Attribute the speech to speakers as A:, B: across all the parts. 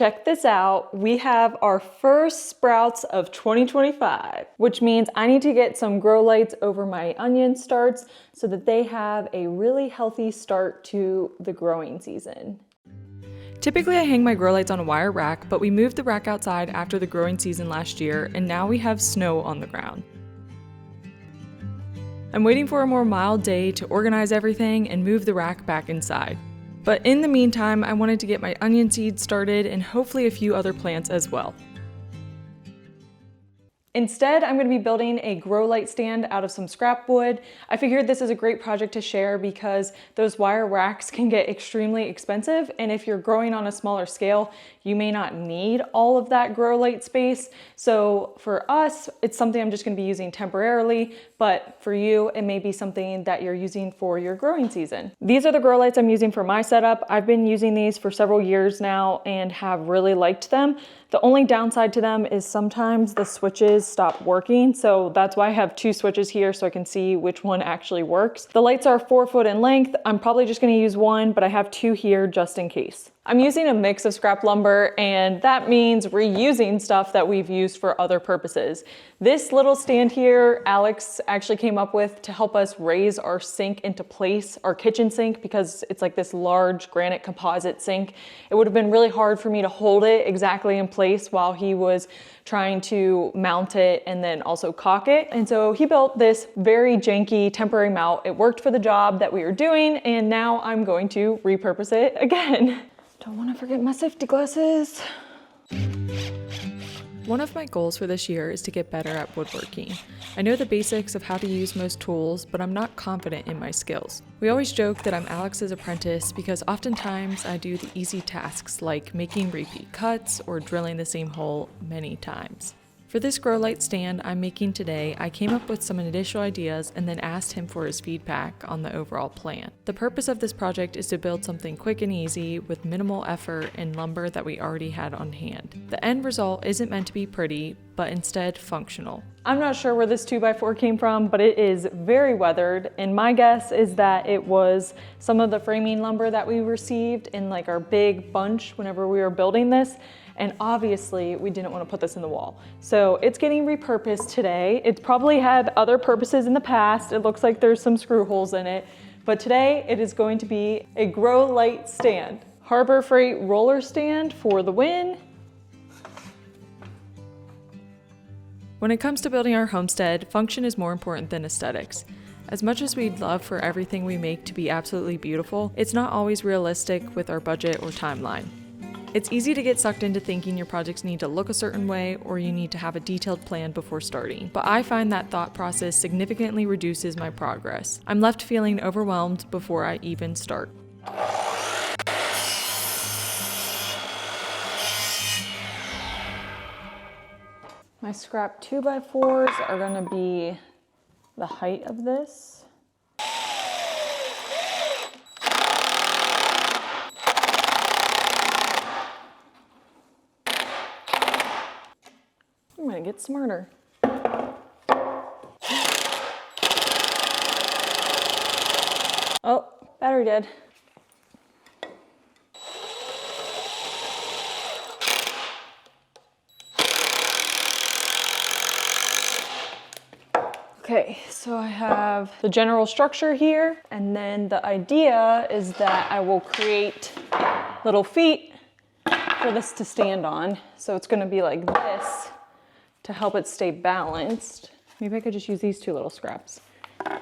A: check this out. We have our first sprouts of 2025, which means I need to get some grow lights over my onion starts so that they have a really healthy start to the growing season. Typically I hang my grow lights on a wire rack, but we moved the rack outside after the growing season last year, and now we have snow on the ground. I'm waiting for a more mild day to organize everything and move the rack back inside. But in the meantime, I wanted to get my onion seeds started and hopefully a few other plants as well. Instead, I'm going to be building a grow light stand out of some scrap wood. I figured this is a great project to share because those wire racks can get extremely expensive, and if you're growing on a smaller scale, you may not need all of that grow light space. So for us, it's something I'm just going to be using temporarily, but for you, it may be something that you're using for your growing season. These are the grow lights I'm using for my setup. I've been using these for several years now and have really liked them. The only downside to them is sometimes the switches stop working, so that's why I have two switches here so I can see which one actually works. The lights are 4 foot in length. I'm probably just going to use one, but I have two here just in case. I'm using a mix of scrap lumber, and that means reusing stuff that we've used for other purposes. This little stand here, Alex actually came up with to help us raise our sink into place, our kitchen sink, because it's like this large granite composite sink. It would have been really hard for me to hold it exactly in place while he was trying to mount it and then also caulk it. And so he built this very janky temporary mount. It worked for the job that we were doing, and now I'm going to repurpose it again. Don't want to forget my safety glasses. One of my goals for this year is to get better at woodworking. I know the basics of how to use most tools, but I'm not confident in my skills. We always joke that I'm Alex's apprentice because oftentimes I do the easy tasks like making repeat cuts or drilling the same hole many times. For this grow light stand I'm making today, I came up with some initial ideas and then asked him for his feedback on the overall plan. The purpose of this project is to build something quick and easy with minimal effort and lumber that we already had on hand. The end result isn't meant to be pretty, but instead functional. I'm not sure where this 2x4 came from, but it is very weathered, and my guess is that it was some of the framing lumber that we received in like our big bunch whenever we were building this. And obviously we didn't want to put this in the wall. So it's getting repurposed today. It's probably had other purposes in the past. It looks like there's some screw holes in it, but today it is going to be a grow light stand. Harbor Freight roller stand for the win. When it comes to building our homestead, function is more important than aesthetics. As much as we'd love for everything we make to be absolutely beautiful, it's not always realistic with our budget or timeline. It's easy to get sucked into thinking your projects need to look a certain way or you need to have a detailed plan before starting, but I find that thought process significantly reduces my progress. I'm left feeling overwhelmed before I even start. My scrap 2x4s are going to be the height of this. I'm gonna get smarter. Oh, battery dead. Okay, so I have the general structure here, and then the idea is that I will create little feet for this to stand on. So it's gonna be like this to help it stay balanced. Maybe I could just use these two little scraps. I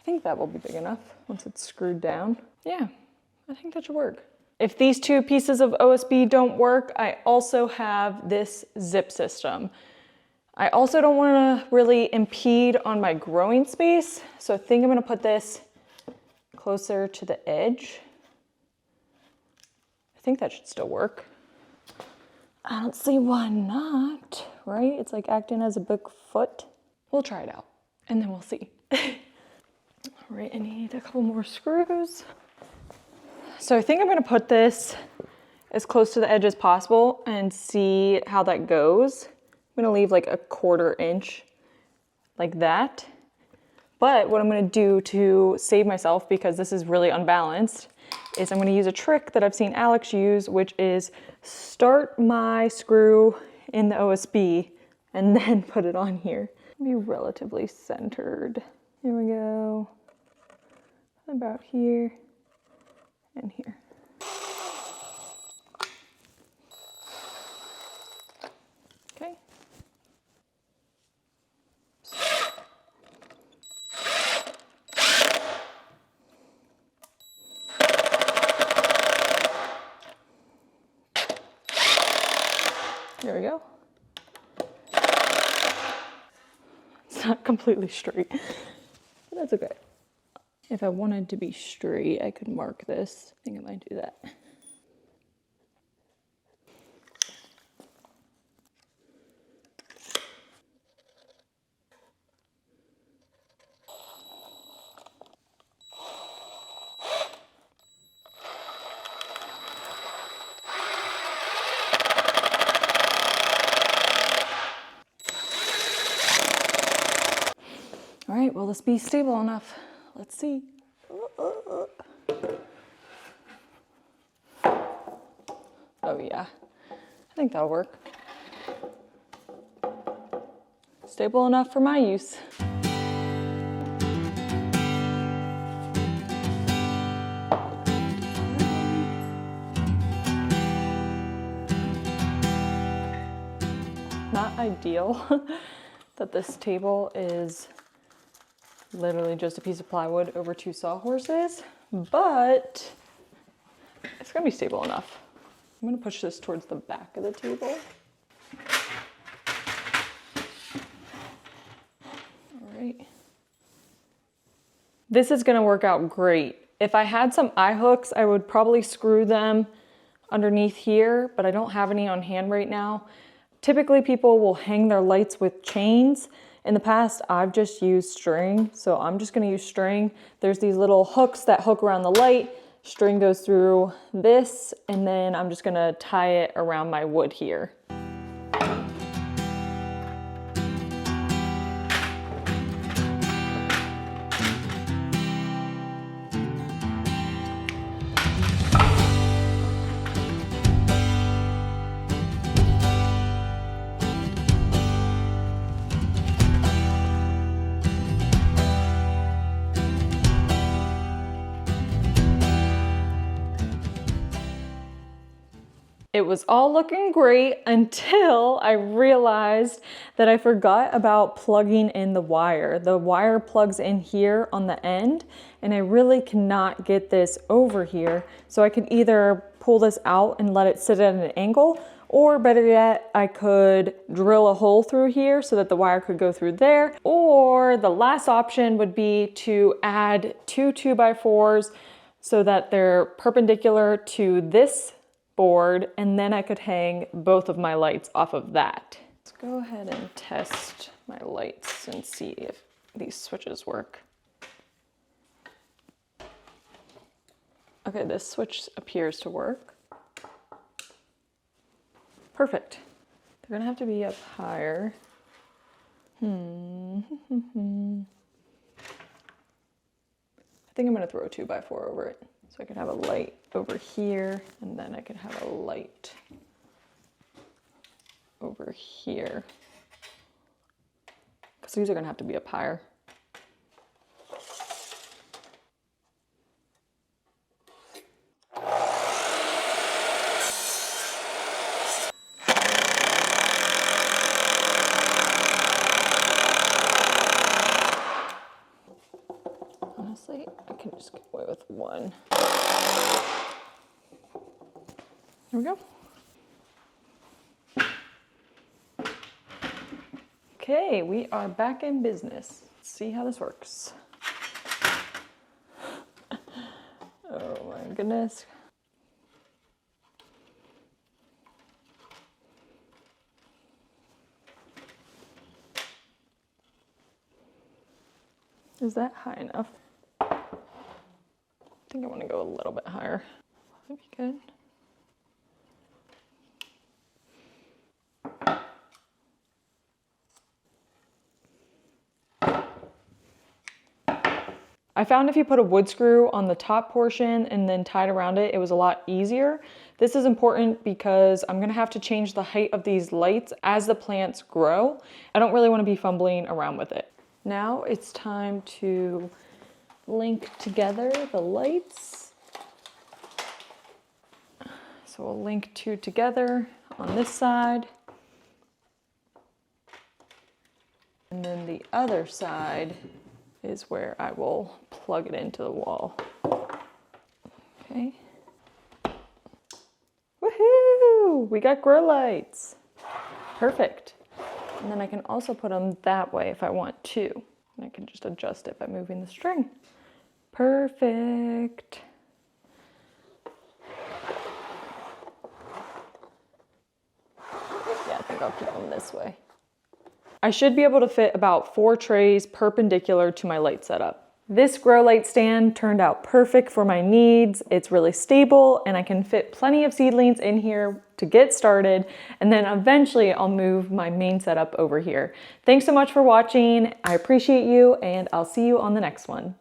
A: think that will be big enough once it's screwed down. Yeah, I think that should work. If these two pieces of OSB don't work, I also have this zip system. I also don't want to really impede on my growing space, so I think I'm going to put this closer to the edge. I think that should still work. I don't see why not, right? It's like acting as a big foot. We'll try it out and then we'll see. All right, I need a couple more screws. So I think I'm gonna put this as close to the edge as possible and see how that goes. I'm gonna leave like a 1/4 inch like that. But what I'm gonna do to save myself, because this is really unbalanced, is I'm going to use a trick that I've seen Alex use, which is start my screw in the OSB and then put it on here. Be relatively centered. Here we go. About here and here. Okay. There we go. It's not completely straight, but that's okay. If I wanted to be straight, I could mark this. I think I might do that. All right, will this be stable enough? Let's see. Oh yeah, I think that'll work. Stable enough for my use. Not ideal that this table is literally just a piece of plywood over 2 sawhorses, but it's gonna be stable enough. I'm gonna push this towards the back of the table. All right. This is gonna work out great. If I had some eye hooks, I would probably screw them underneath here, but I don't have any on hand right now. Typically people will hang their lights with chains. In the past, I've just used string, so I'm just gonna use string. There's these little hooks that hook around the light. String goes through this, and then I'm just gonna tie it around my wood here. It was all looking great until I realized that I forgot about plugging in the wire. The wire plugs in here on the end, and I really cannot get this over here. So I could either pull this out and let it sit at an angle, or better yet, I could drill a hole through here so that the wire could go through there. Or the last option would be to add 2 2x4s so that they're perpendicular to this board, and then I could hang both of my lights off of that. Let's go ahead and test my lights and see if these switches work. Okay, this switch appears to work. Perfect. They're gonna have to be up higher. I think I'm gonna throw a 2x4 over it. So I could have a light over here, and then I could have a light over here. Because these are gonna have to be up higher. Honestly, I can just get away with one. There we go. Okay, we are back in business. Let's see how this works. Oh my goodness. Is that high enough? I think I want to go a little bit higher. That'd be good. I found if you put a wood screw on the top portion and then tied around it, it was a lot easier. This is important because I'm gonna have to change the height of these lights as the plants grow. I don't really wanna be fumbling around with it. Now it's time to link together the lights. So we'll link two together on this side. And then the other side is where I will plug it into the wall. Okay. Woohoo! We got grow lights. Perfect. And then I can also put them that way if I want to. And I can just adjust it by moving the string. Perfect. Yeah, I think I'll keep them this way. I should be able to fit about 4 trays perpendicular to my light setup. This grow light stand turned out perfect for my needs. It's really stable and I can fit plenty of seedlings in here to get started, and then eventually I'll move my main setup over here. Thanks so much for watching. I appreciate you, and I'll see you on the next one.